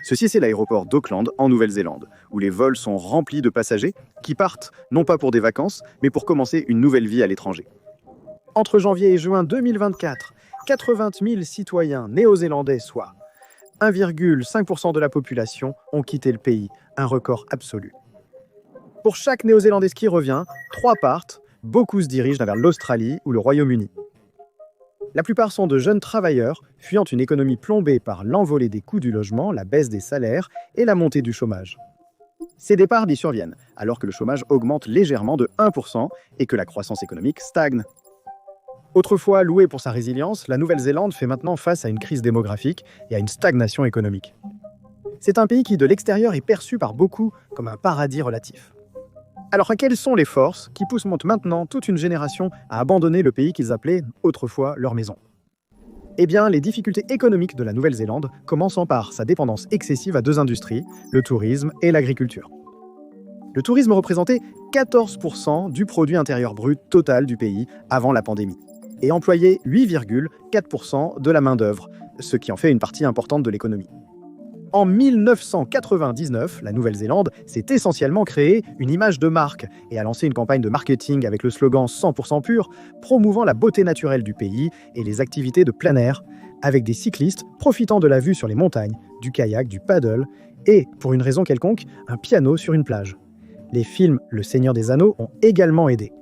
Ceci, c'est l'aéroport d'Auckland, en Nouvelle-Zélande, où les vols sont remplis de passagers qui partent non pas pour des vacances, mais pour commencer une nouvelle vie à l'étranger. Entre janvier et juin 2024, 80 000 citoyens néo-zélandais, soit 1,5% de la population, ont quitté le pays, un record absolu. Pour chaque néo-zélandais qui revient, 3 partent, beaucoup se dirigent vers l'Australie ou le Royaume-Uni. La plupart sont de jeunes travailleurs, fuyant une économie plombée par l'envolée des coûts du logement, la baisse des salaires et la montée du chômage. Ces départs y surviennent, alors que le chômage augmente légèrement de 1% et que la croissance économique stagne. Autrefois louée pour sa résilience, la Nouvelle-Zélande fait maintenant face à une crise démographique et à une stagnation économique. C'est un pays qui, de l'extérieur, est perçu par beaucoup comme un paradis relatif. Alors, quelles sont les forces qui poussent maintenant toute une génération à abandonner le pays qu'ils appelaient autrefois leur maison? Eh bien, les difficultés économiques de la Nouvelle-Zélande, commençant par sa dépendance excessive à 2 industries, le tourisme et l'agriculture. Le tourisme représentait 14% du produit intérieur brut total du pays avant la pandémie et employait 8,4% de la main-d'œuvre, ce qui en fait une partie importante de l'économie. En 1999, la Nouvelle-Zélande s'est essentiellement créée une image de marque et a lancé une campagne de marketing avec le slogan 100% pur, promouvant la beauté naturelle du pays et les activités de plein air, avec des cyclistes profitant de la vue sur les montagnes, du kayak, du paddle et, pour une raison quelconque, un piano sur une plage. Les films Le Seigneur des Anneaux ont également aidé.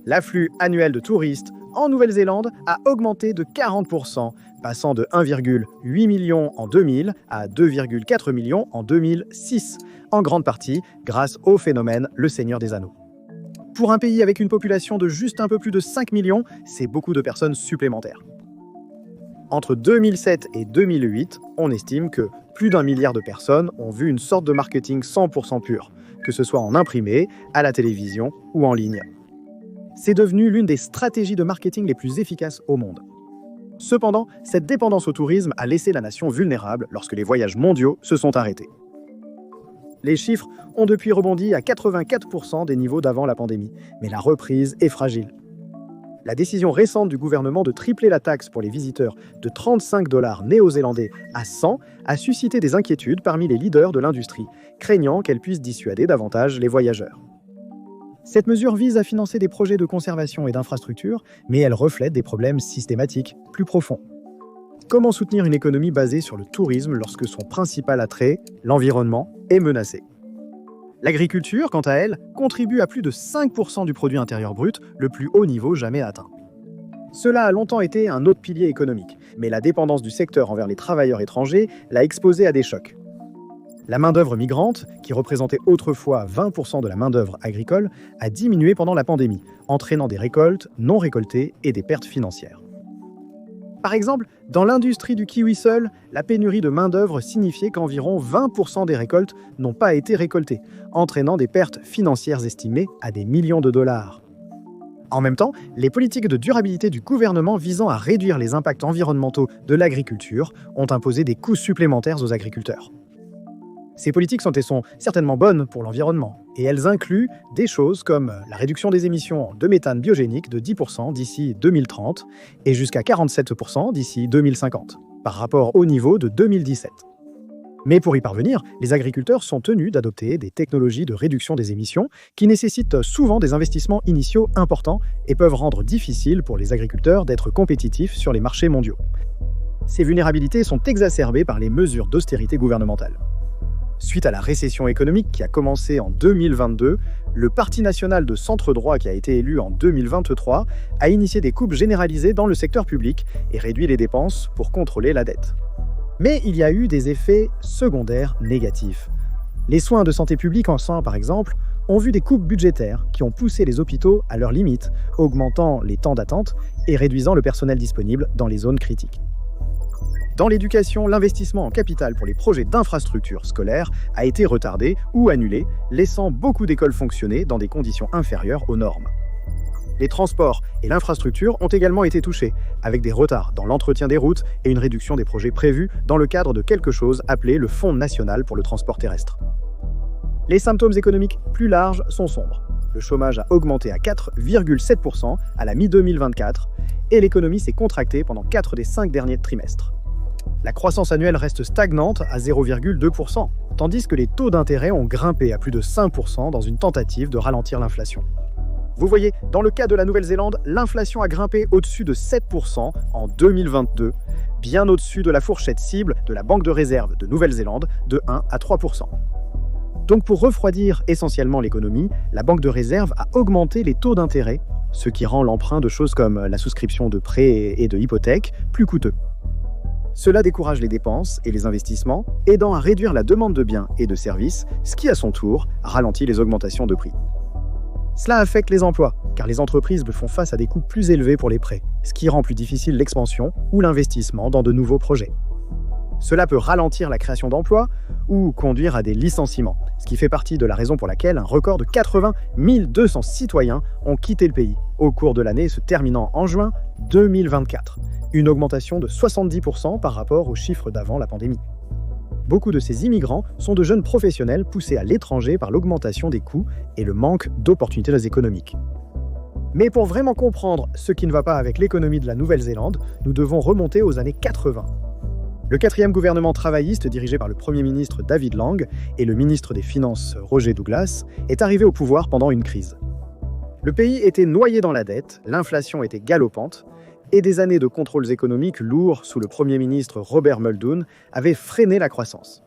L'afflux annuel de touristes en Nouvelle-Zélande a augmenté de 40%, passant de 1,8 million en 2000 à 2,4 millions en 2006, en grande partie grâce au phénomène Le Seigneur des Anneaux. Pour un pays avec une population de juste un peu plus de 5 millions, c'est beaucoup de personnes supplémentaires. Entre 2007 et 2008, on estime que plus d'1 milliard de personnes ont vu une sorte de marketing 100% pur, que ce soit en imprimé, à la télévision ou en ligne. C'est devenu l'une des stratégies de marketing les plus efficaces au monde. Cependant, cette dépendance au tourisme a laissé la nation vulnérable lorsque les voyages mondiaux se sont arrêtés. Les chiffres ont depuis rebondi à 84% des niveaux d'avant la pandémie, mais la reprise est fragile. La décision récente du gouvernement de tripler la taxe pour les visiteurs de 35 $ néo-zélandais à 100 a suscité des inquiétudes parmi les leaders de l'industrie, craignant qu'elle puisse dissuader davantage les voyageurs. Cette mesure vise à financer des projets de conservation et d'infrastructure, mais elle reflète des problèmes systématiques, plus profonds. Comment soutenir une économie basée sur le tourisme lorsque son principal attrait, l'environnement, est menacé? L'agriculture, quant à elle, contribue à plus de 5% du produit intérieur brut, le plus haut niveau jamais atteint. Cela a longtemps été un autre pilier économique, mais la dépendance du secteur envers les travailleurs étrangers l'a exposé à des chocs. La main-d'œuvre migrante, qui représentait autrefois 20% de la main-d'œuvre agricole, a diminué pendant la pandémie, entraînant des récoltes non récoltées et des pertes financières. Par exemple, dans l'industrie du kiwi seul, la pénurie de main-d'œuvre signifiait qu'environ 20% des récoltes n'ont pas été récoltées, entraînant des pertes financières estimées à des millions de dollars. En même temps, les politiques de durabilité du gouvernement visant à réduire les impacts environnementaux de l'agriculture ont imposé des coûts supplémentaires aux agriculteurs. Ces politiques sont certainement bonnes pour l'environnement, et elles incluent des choses comme la réduction des émissions de méthane biogénique de 10% d'ici 2030 et jusqu'à 47% d'ici 2050, par rapport au niveau de 2017. Mais pour y parvenir, les agriculteurs sont tenus d'adopter des technologies de réduction des émissions qui nécessitent souvent des investissements initiaux importants et peuvent rendre difficile pour les agriculteurs d'être compétitifs sur les marchés mondiaux. Ces vulnérabilités sont exacerbées par les mesures d'austérité gouvernementale. Suite à la récession économique qui a commencé en 2022, le Parti national de centre-droit qui a été élu en 2023 a initié des coupes généralisées dans le secteur public et réduit les dépenses pour contrôler la dette. Mais il y a eu des effets secondaires négatifs. Les soins de santé publique en sang, par exemple, ont vu des coupes budgétaires qui ont poussé les hôpitaux à leurs limites, augmentant les temps d'attente et réduisant le personnel disponible dans les zones critiques. Dans l'éducation, l'investissement en capital pour les projets d'infrastructures scolaires a été retardé ou annulé, laissant beaucoup d'écoles fonctionner dans des conditions inférieures aux normes. Les transports et l'infrastructure ont également été touchés, avec des retards dans l'entretien des routes et une réduction des projets prévus dans le cadre de quelque chose appelé le Fonds national pour le transport terrestre. Les symptômes économiques plus larges sont sombres. Le chômage a augmenté à 4,7% à la mi-2024 et l'économie s'est contractée pendant 4 des 5 derniers trimestres. La croissance annuelle reste stagnante à 0,2%, tandis que les taux d'intérêt ont grimpé à plus de 5% dans une tentative de ralentir l'inflation. Vous voyez, dans le cas de la Nouvelle-Zélande, l'inflation a grimpé au-dessus de 7% en 2022, bien au-dessus de la fourchette cible de la Banque de réserve de Nouvelle-Zélande de 1 à 3%. Donc pour refroidir essentiellement l'économie, la Banque de réserve a augmenté les taux d'intérêt, ce qui rend l'emprunt de choses comme la souscription de prêts et de hypothèques plus coûteux. Cela décourage les dépenses et les investissements, aidant à réduire la demande de biens et de services, ce qui à son tour ralentit les augmentations de prix. Cela affecte les emplois, car les entreprises font face à des coûts plus élevés pour les prêts, ce qui rend plus difficile l'expansion ou l'investissement dans de nouveaux projets. Cela peut ralentir la création d'emplois ou conduire à des licenciements, ce qui fait partie de la raison pour laquelle un record de 80 200 citoyens ont quitté le pays au cours de l'année se terminant en juin 2024, une augmentation de 70% par rapport aux chiffres d'avant la pandémie. Beaucoup de ces immigrants sont de jeunes professionnels poussés à l'étranger par l'augmentation des coûts et le manque d'opportunités économiques. Mais pour vraiment comprendre ce qui ne va pas avec l'économie de la Nouvelle-Zélande, nous devons remonter aux années 80. Le 4e gouvernement travailliste dirigé par le Premier ministre David Lang et le ministre des Finances Roger Douglas est arrivé au pouvoir pendant une crise. Le pays était noyé dans la dette, l'inflation était galopante, et des années de contrôles économiques lourds sous le Premier ministre Robert Muldoon avaient freiné la croissance.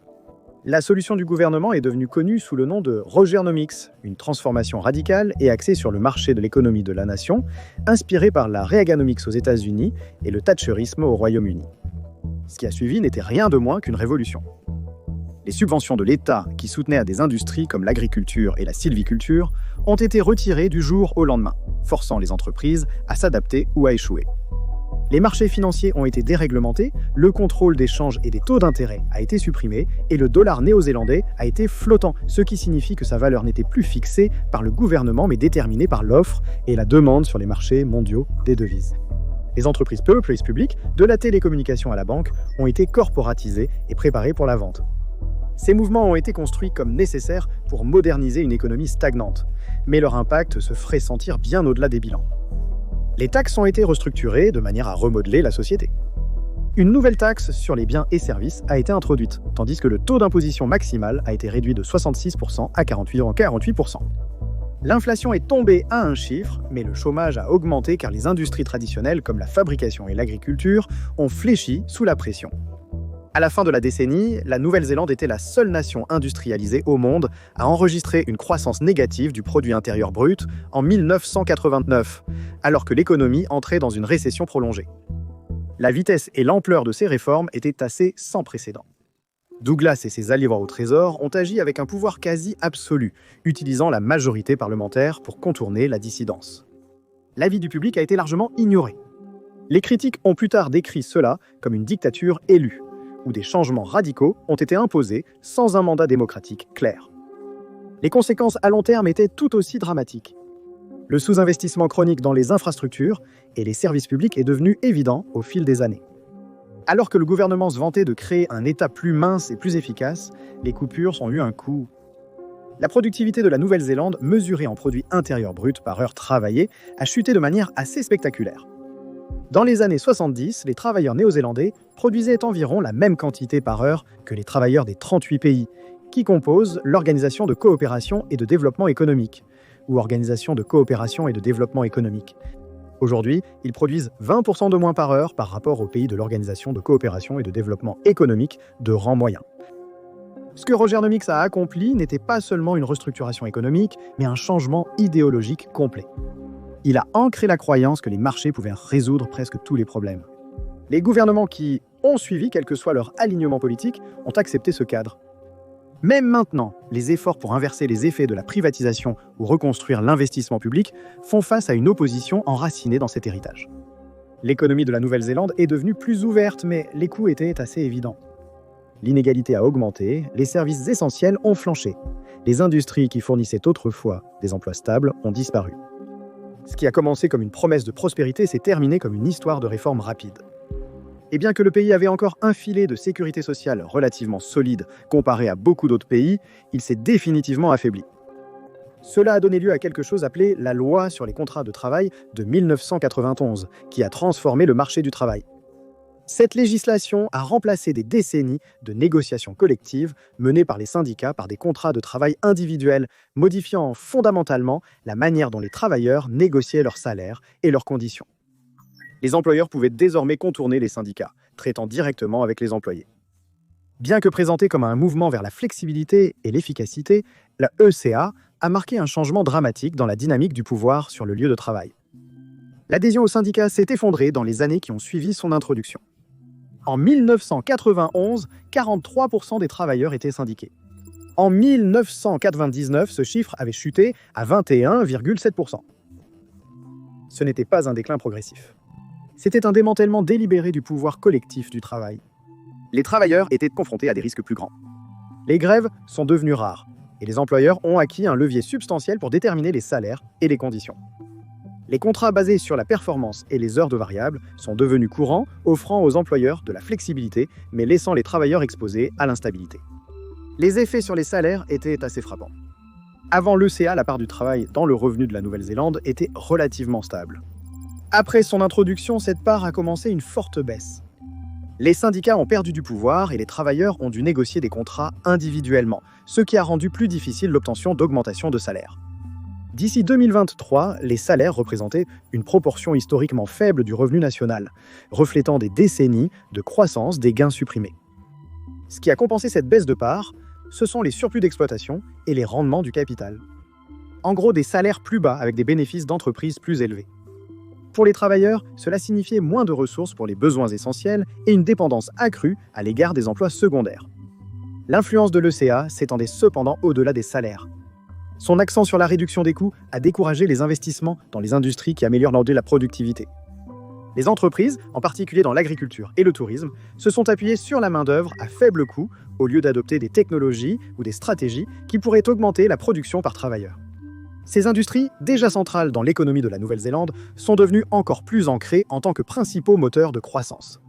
La solution du gouvernement est devenue connue sous le nom de Rogernomics, une transformation radicale et axée sur le marché de l'économie de la nation, inspirée par la Reaganomics aux États-Unis et le Thatcherisme au Royaume-Uni. Ce qui a suivi n'était rien de moins qu'une révolution. Les subventions de l'État qui soutenaient à des industries comme l'agriculture et la sylviculture ont été retirées du jour au lendemain, forçant les entreprises à s'adapter ou à échouer. Les marchés financiers ont été déréglementés, le contrôle des changes et des taux d'intérêt a été supprimé et le dollar néo-zélandais a été flottant, ce qui signifie que sa valeur n'était plus fixée par le gouvernement mais déterminée par l'offre et la demande sur les marchés mondiaux des devises. Les entreprises publiques, de la télécommunication à la banque, ont été corporatisées et préparées pour la vente. Ces mouvements ont été construits comme nécessaires pour moderniser une économie stagnante, mais leur impact se ferait sentir bien au-delà des bilans. Les taxes ont été restructurées de manière à remodeler la société. Une nouvelle taxe sur les biens et services a été introduite, tandis que le taux d'imposition maximal a été réduit de 66% à 48%. L'inflation est tombée à un chiffre, mais le chômage a augmenté car les industries traditionnelles comme la fabrication et l'agriculture ont fléchi sous la pression. À la fin de la décennie, la Nouvelle-Zélande était la seule nation industrialisée au monde à enregistrer une croissance négative du produit intérieur brut en 1989, alors que l'économie entrait dans une récession prolongée. La vitesse et l'ampleur de ces réformes étaient assez sans précédent. Douglas et ses alliés au Trésor ont agi avec un pouvoir quasi absolu, utilisant la majorité parlementaire pour contourner la dissidence. L'avis du public a été largement ignoré. Les critiques ont plus tard décrit cela comme une dictature élue, où des changements radicaux ont été imposés sans un mandat démocratique clair. Les conséquences à long terme étaient tout aussi dramatiques. Le sous-investissement chronique dans les infrastructures et les services publics est devenu évident au fil des années. Alors que le gouvernement se vantait de créer un État plus mince et plus efficace, les coupures ont eu un coût. La productivité de la Nouvelle-Zélande, mesurée en produit intérieur brut par heure travaillée, a chuté de manière assez spectaculaire. Dans les années 70, les travailleurs néo-zélandais produisaient environ la même quantité par heure que les travailleurs des 38 pays, qui composent l'Organisation de coopération et de développement économique, ou Organisation de coopération et de développement économique. Aujourd'hui, ils produisent 20% de moins par heure par rapport aux pays de l'Organisation de coopération et de développement économique de rang moyen. Ce que Rogernomics a accompli n'était pas seulement une restructuration économique, mais un changement idéologique complet. Il a ancré la croyance que les marchés pouvaient résoudre presque tous les problèmes. Les gouvernements qui ont suivi, quel que soit leur alignement politique, ont accepté ce cadre. Même maintenant, les efforts pour inverser les effets de la privatisation ou reconstruire l'investissement public font face à une opposition enracinée dans cet héritage. L'économie de la Nouvelle-Zélande est devenue plus ouverte, mais les coûts étaient assez évidents. L'inégalité a augmenté, les services essentiels ont flanché. Les industries qui fournissaient autrefois des emplois stables ont disparu. Ce qui a commencé comme une promesse de prospérité s'est terminé comme une histoire de réforme rapide. Et bien que le pays avait encore un filet de sécurité sociale relativement solide comparé à beaucoup d'autres pays, il s'est définitivement affaibli. Cela a donné lieu à quelque chose appelé la loi sur les contrats de travail de 1991, qui a transformé le marché du travail. Cette législation a remplacé des décennies de négociations collectives menées par les syndicats par des contrats de travail individuels, modifiant fondamentalement la manière dont les travailleurs négociaient leurs salaires et leurs conditions. Les employeurs pouvaient désormais contourner les syndicats, traitant directement avec les employés. Bien que présentée comme un mouvement vers la flexibilité et l'efficacité, la ECA a marqué un changement dramatique dans la dynamique du pouvoir sur le lieu de travail. L'adhésion au syndicat s'est effondrée dans les années qui ont suivi son introduction. En 1991, 43% des travailleurs étaient syndiqués. En 1999, ce chiffre avait chuté à 21,7%. Ce n'était pas un déclin progressif. C'était un démantèlement délibéré du pouvoir collectif du travail. Les travailleurs étaient confrontés à des risques plus grands. Les grèves sont devenues rares, et les employeurs ont acquis un levier substantiel pour déterminer les salaires et les conditions. Les contrats basés sur la performance et les heures de variables sont devenus courants, offrant aux employeurs de la flexibilité, mais laissant les travailleurs exposés à l'instabilité. Les effets sur les salaires étaient assez frappants. Avant l'ECA, la part du travail dans le revenu de la Nouvelle-Zélande était relativement stable. Après son introduction, cette part a commencé une forte baisse. Les syndicats ont perdu du pouvoir et les travailleurs ont dû négocier des contrats individuellement, ce qui a rendu plus difficile l'obtention d'augmentations de salaire. D'ici 2023, les salaires représentaient une proportion historiquement faible du revenu national, reflétant des décennies de croissance des gains supprimés. Ce qui a compensé cette baisse de part, ce sont les surplus d'exploitation et les rendements du capital. En gros, des salaires plus bas avec des bénéfices d'entreprises plus élevés. Pour les travailleurs, cela signifiait moins de ressources pour les besoins essentiels et une dépendance accrue à l'égard des emplois secondaires. L'influence de l'ECA s'étendait cependant au-delà des salaires. Son accent sur la réduction des coûts a découragé les investissements dans les industries qui améliorent la productivité. Les entreprises, en particulier dans l'agriculture et le tourisme, se sont appuyées sur la main-d'œuvre à faible coût au lieu d'adopter des technologies ou des stratégies qui pourraient augmenter la production par travailleur. Ces industries, déjà centrales dans l'économie de la Nouvelle-Zélande, sont devenues encore plus ancrées en tant que principaux moteurs de croissance.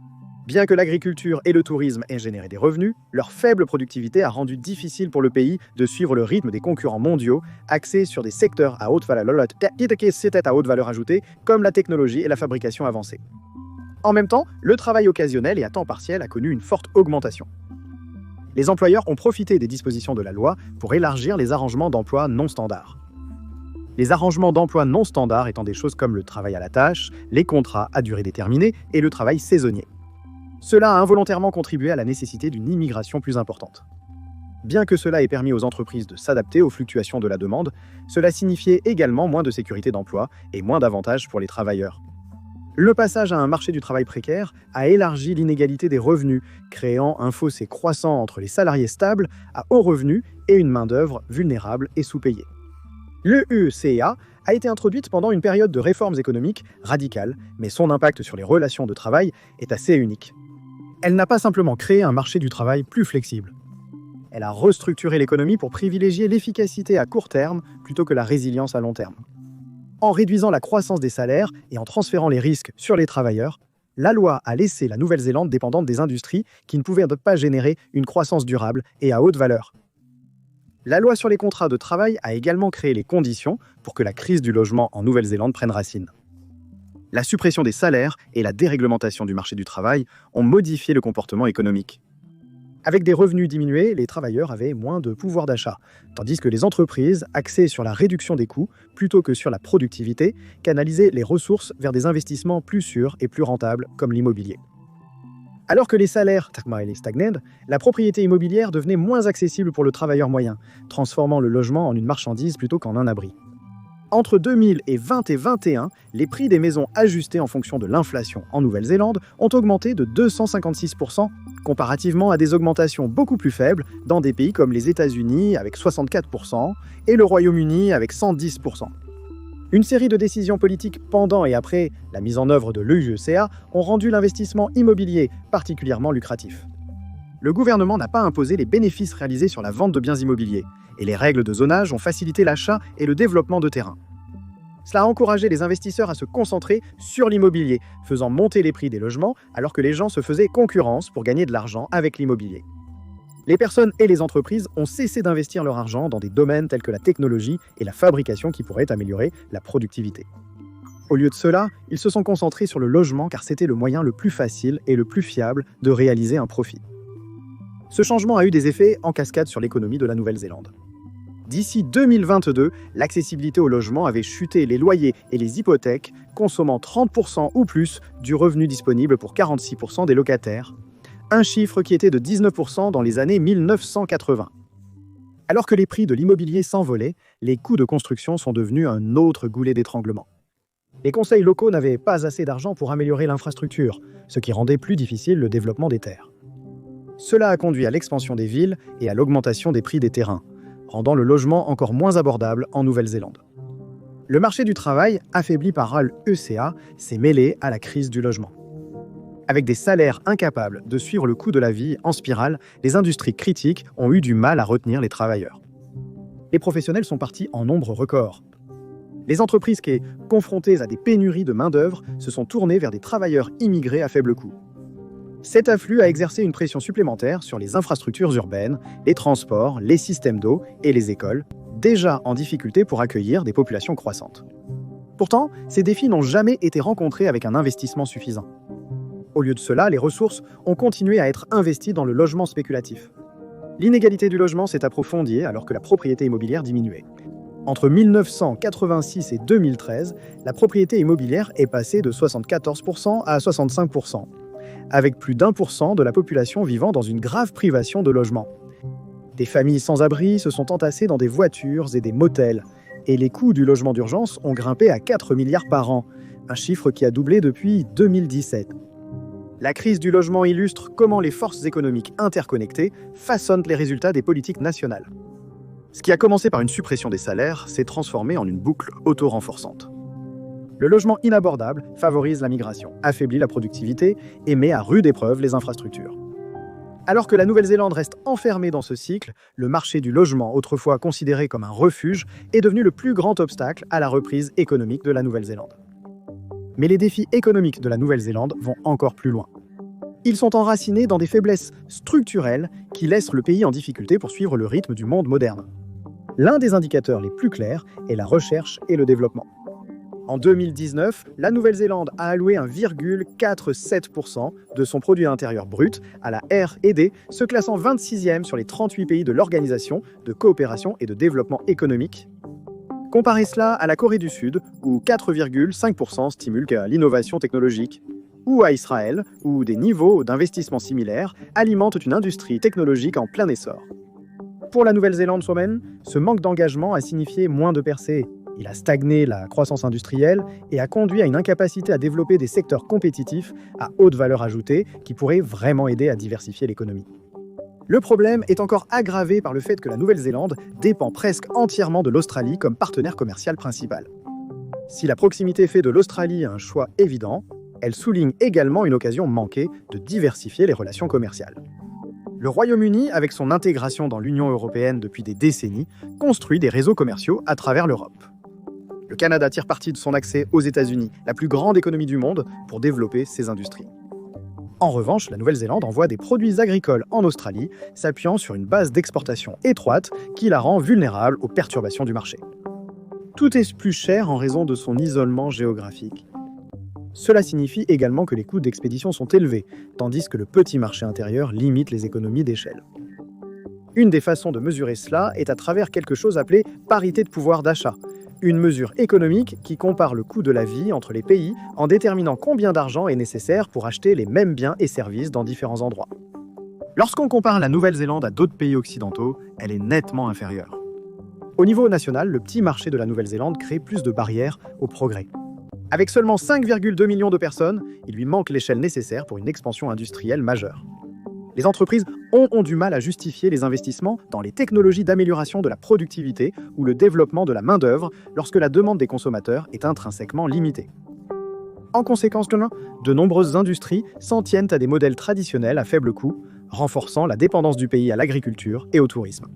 Bien que l'agriculture et le tourisme aient généré des revenus, leur faible productivité a rendu difficile pour le pays de suivre le rythme des concurrents mondiaux axés sur des secteurs à haute valeur ajoutée comme la technologie et la fabrication avancée. En même temps, le travail occasionnel et à temps partiel a connu une forte augmentation. Les employeurs ont profité des dispositions de la loi pour élargir les arrangements d'emploi non standards. Les arrangements d'emploi non standards étant des choses comme le travail à la tâche, les contrats à durée déterminée et le travail saisonnier. Cela a involontairement contribué à la nécessité d'une immigration plus importante. Bien que cela ait permis aux entreprises de s'adapter aux fluctuations de la demande, cela signifiait également moins de sécurité d'emploi et moins d'avantages pour les travailleurs. Le passage à un marché du travail précaire a élargi l'inégalité des revenus, créant un fossé croissant entre les salariés stables à haut revenu et une main-d'œuvre vulnérable et sous-payée. L'ECA a été introduite pendant une période de réformes économiques radicales, mais son impact sur les relations de travail est assez unique. Elle n'a pas simplement créé un marché du travail plus flexible. Elle a restructuré l'économie pour privilégier l'efficacité à court terme plutôt que la résilience à long terme. En réduisant la croissance des salaires et en transférant les risques sur les travailleurs, la loi a laissé la Nouvelle-Zélande dépendante des industries qui ne pouvaient pas générer une croissance durable et à haute valeur. La loi sur les contrats de travail a également créé les conditions pour que la crise du logement en Nouvelle-Zélande prenne racine. La suppression des salaires et la déréglementation du marché du travail ont modifié le comportement économique. Avec des revenus diminués, les travailleurs avaient moins de pouvoir d'achat, tandis que les entreprises, axées sur la réduction des coûts plutôt que sur la productivité, canalisaient les ressources vers des investissements plus sûrs et plus rentables comme l'immobilier. Alors que les salaires stagnaient, la propriété immobilière devenait moins accessible pour le travailleur moyen, transformant le logement en une marchandise plutôt qu'en un abri. Entre 2020 et 2021, les prix des maisons ajustés en fonction de l'inflation en Nouvelle-Zélande ont augmenté de 256%, comparativement à des augmentations beaucoup plus faibles dans des pays comme les États-Unis avec 64% et le Royaume-Uni avec 110%. Une série de décisions politiques pendant et après la mise en œuvre de l'ECA ont rendu l'investissement immobilier particulièrement lucratif. Le gouvernement n'a pas imposé les bénéfices réalisés sur la vente de biens immobiliers, et les règles de zonage ont facilité l'achat et le développement de terrains. Cela a encouragé les investisseurs à se concentrer sur l'immobilier, faisant monter les prix des logements alors que les gens se faisaient concurrence pour gagner de l'argent avec l'immobilier. Les personnes et les entreprises ont cessé d'investir leur argent dans des domaines tels que la technologie et la fabrication qui pourraient améliorer la productivité. Au lieu de cela, ils se sont concentrés sur le logement car c'était le moyen le plus facile et le plus fiable de réaliser un profit. Ce changement a eu des effets en cascade sur l'économie de la Nouvelle-Zélande. D'ici 2022, l'accessibilité au logement avait chuté, les loyers et les hypothèques consommant 30% ou plus du revenu disponible pour 46% des locataires, un chiffre qui était de 19% dans les années 1980. Alors que les prix de l'immobilier s'envolaient, les coûts de construction sont devenus un autre goulet d'étranglement. Les conseils locaux n'avaient pas assez d'argent pour améliorer l'infrastructure, ce qui rendait plus difficile le développement des terres. Cela a conduit à l'expansion des villes et à l'augmentation des prix des terrains, rendant le logement encore moins abordable en Nouvelle-Zélande. Le marché du travail, affaibli par l'ECA, s'est mêlé à la crise du logement. Avec des salaires incapables de suivre le coût de la vie en spirale, les industries critiques ont eu du mal à retenir les travailleurs. Les professionnels sont partis en nombre record. Les entreprises qui, confrontées à des pénuries de main-d'œuvre, se sont tournées vers des travailleurs immigrés à faible coût. Cet afflux a exercé une pression supplémentaire sur les infrastructures urbaines, les transports, les systèmes d'eau et les écoles, déjà en difficulté pour accueillir des populations croissantes. Pourtant, ces défis n'ont jamais été rencontrés avec un investissement suffisant. Au lieu de cela, les ressources ont continué à être investies dans le logement spéculatif. L'inégalité du logement s'est approfondie alors que la propriété immobilière diminuait. Entre 1986 et 2013, la propriété immobilière est passée de 74% à 65%, avec plus d'1% de la population vivant dans une grave privation de logement. Des familles sans abri se sont entassées dans des voitures et des motels, et les coûts du logement d'urgence ont grimpé à 4 milliards par an, un chiffre qui a doublé depuis 2017. La crise du logement illustre comment les forces économiques interconnectées façonnent les résultats des politiques nationales. Ce qui a commencé par une suppression des salaires s'est transformé en une boucle auto-renforçante. Le logement inabordable favorise la migration, affaiblit la productivité et met à rude épreuve les infrastructures. Alors que la Nouvelle-Zélande reste enfermée dans ce cycle, le marché du logement, autrefois considéré comme un refuge, est devenu le plus grand obstacle à la reprise économique de la Nouvelle-Zélande. Mais les défis économiques de la Nouvelle-Zélande vont encore plus loin. Ils sont enracinés dans des faiblesses structurelles qui laissent le pays en difficulté pour suivre le rythme du monde moderne. L'un des indicateurs les plus clairs est la recherche et le développement. En 2019, la Nouvelle-Zélande a alloué 1,47% de son produit intérieur brut à la R&D, se classant 26e sur les 38 pays de l'Organisation de coopération et de développement économique. Comparez cela à la Corée du Sud, où 4,5% stimulent l'innovation technologique, ou à Israël, où des niveaux d'investissement similaires alimentent une industrie technologique en plein essor. Pour la Nouvelle-Zélande soi-même, ce manque d'engagement a signifié moins de percées. Il a stagné la croissance industrielle et a conduit à une incapacité à développer des secteurs compétitifs à haute valeur ajoutée qui pourraient vraiment aider à diversifier l'économie. Le problème est encore aggravé par le fait que la Nouvelle-Zélande dépend presque entièrement de l'Australie comme partenaire commercial principal. Si la proximité fait de l'Australie un choix évident, elle souligne également une occasion manquée de diversifier les relations commerciales. Le Royaume-Uni, avec son intégration dans l'Union européenne depuis des décennies, construit des réseaux commerciaux à travers l'Europe. Le Canada tire parti de son accès aux États-Unis, la plus grande économie du monde, pour développer ses industries. En revanche, la Nouvelle-Zélande envoie des produits agricoles en Australie, s'appuyant sur une base d'exportation étroite qui la rend vulnérable aux perturbations du marché. Tout est plus cher en raison de son isolement géographique. Cela signifie également que les coûts d'expédition sont élevés, tandis que le petit marché intérieur limite les économies d'échelle. Une des façons de mesurer cela est à travers quelque chose appelé parité de pouvoir d'achat, une mesure économique qui compare le coût de la vie entre les pays en déterminant combien d'argent est nécessaire pour acheter les mêmes biens et services dans différents endroits. Lorsqu'on compare la Nouvelle-Zélande à d'autres pays occidentaux, elle est nettement inférieure. Au niveau national, le petit marché de la Nouvelle-Zélande crée plus de barrières au progrès. Avec seulement 5,2 millions de personnes, il lui manque l'échelle nécessaire pour une expansion industrielle majeure. Les entreprises ont du mal à justifier les investissements dans les technologies d'amélioration de la productivité ou le développement de la main-d'œuvre lorsque la demande des consommateurs est intrinsèquement limitée. En conséquence, de nombreuses industries s'en tiennent à des modèles traditionnels à faible coût, renforçant la dépendance du pays à l'agriculture et au tourisme.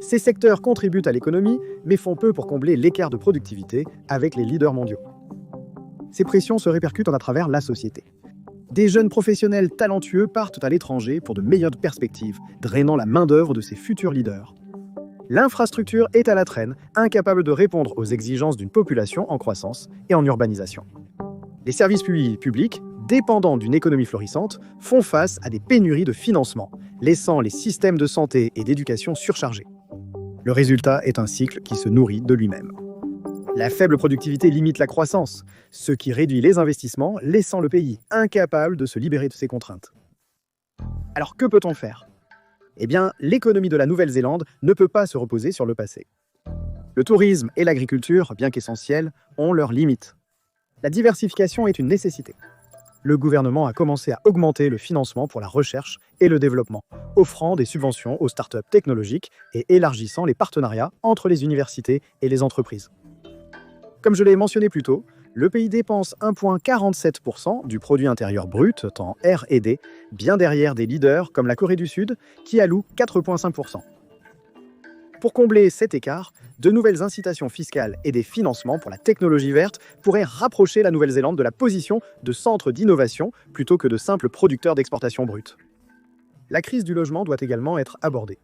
Ces secteurs contribuent à l'économie, mais font peu pour combler l'écart de productivité avec les leaders mondiaux. Ces pressions se répercutent à travers la société. Des jeunes professionnels talentueux partent à l'étranger pour de meilleures perspectives, drainant la main-d'œuvre de ces futurs leaders. L'infrastructure est à la traîne, incapable de répondre aux exigences d'une population en croissance et en urbanisation. Les services publics, dépendants d'une économie florissante, font face à des pénuries de financement, laissant les systèmes de santé et d'éducation surchargés. Le résultat est un cycle qui se nourrit de lui-même. La faible productivité limite la croissance, ce qui réduit les investissements, laissant le pays incapable de se libérer de ses contraintes. Alors que peut-on faire ? Eh bien, l'économie de la Nouvelle-Zélande ne peut pas se reposer sur le passé. Le tourisme et l'agriculture, bien qu'essentiels, ont leurs limites. La diversification est une nécessité. Le gouvernement a commencé à augmenter le financement pour la recherche et le développement, offrant des subventions aux startups technologiques et élargissant les partenariats entre les universités et les entreprises. Comme je l'ai mentionné plus tôt, le pays dépense 1,47% du produit intérieur brut en R&D, bien derrière des leaders comme la Corée du Sud, qui alloue 4,5%. Pour combler cet écart, de nouvelles incitations fiscales et des financements pour la technologie verte pourraient rapprocher la Nouvelle-Zélande de la position de centre d'innovation plutôt que de simple producteur d'exportation brute. La crise du logement doit également être abordée.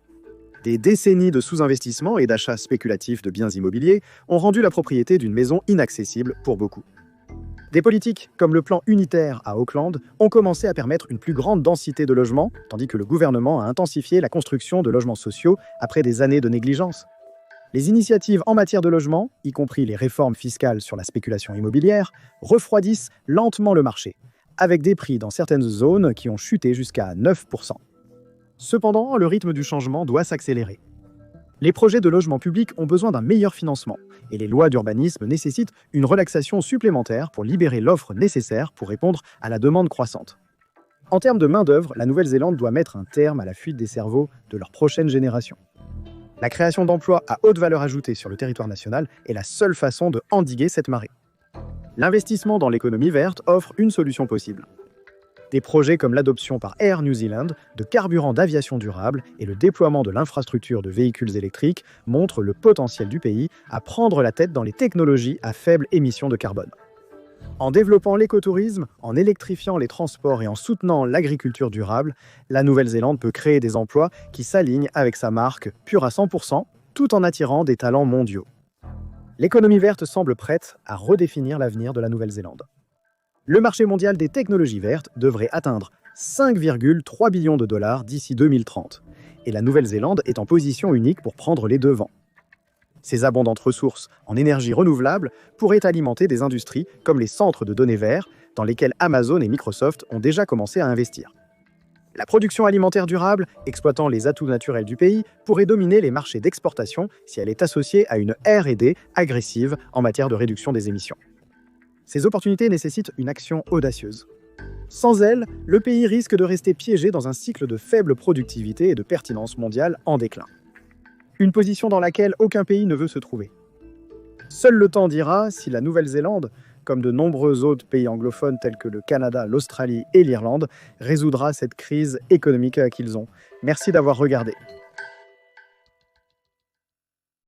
Des décennies de sous-investissement et d'achats spéculatifs de biens immobiliers ont rendu la propriété d'une maison inaccessible pour beaucoup. Des politiques comme le plan unitaire à Auckland ont commencé à permettre une plus grande densité de logements, tandis que le gouvernement a intensifié la construction de logements sociaux après des années de négligence. Les initiatives en matière de logement, y compris les réformes fiscales sur la spéculation immobilière, refroidissent lentement le marché, avec des prix dans certaines zones qui ont chuté jusqu'à 9%. Cependant, le rythme du changement doit s'accélérer. Les projets de logement public ont besoin d'un meilleur financement, et les lois d'urbanisme nécessitent une relaxation supplémentaire pour libérer l'offre nécessaire pour répondre à la demande croissante. En termes de main-d'œuvre, la Nouvelle-Zélande doit mettre un terme à la fuite des cerveaux de leur prochaine génération. La création d'emplois à haute valeur ajoutée sur le territoire national est la seule façon de endiguer cette marée. L'investissement dans l'économie verte offre une solution possible. Des projets comme l'adoption par Air New Zealand de carburants d'aviation durable et le déploiement de l'infrastructure de véhicules électriques montrent le potentiel du pays à prendre la tête dans les technologies à faible émission de carbone. En développant l'écotourisme, en électrifiant les transports et en soutenant l'agriculture durable, la Nouvelle-Zélande peut créer des emplois qui s'alignent avec sa marque pure à 100%, tout en attirant des talents mondiaux. L'économie verte semble prête à redéfinir l'avenir de la Nouvelle-Zélande. Le marché mondial des technologies vertes devrait atteindre 5,3 billions de dollars d'ici 2030, et la Nouvelle-Zélande est en position unique pour prendre les devants. Ces abondantes ressources en énergie renouvelable pourraient alimenter des industries comme les centres de données verts, dans lesquels Amazon et Microsoft ont déjà commencé à investir. La production alimentaire durable, exploitant les atouts naturels du pays, pourrait dominer les marchés d'exportation si elle est associée à une R&D agressive en matière de réduction des émissions. Ces opportunités nécessitent une action audacieuse. Sans elle, le pays risque de rester piégé dans un cycle de faible productivité et de pertinence mondiale en déclin. Une position dans laquelle aucun pays ne veut se trouver. Seul le temps dira si la Nouvelle-Zélande, comme de nombreux autres pays anglophones tels que le Canada, l'Australie et l'Irlande, résoudra cette crise économique qu'ils ont. Merci d'avoir regardé.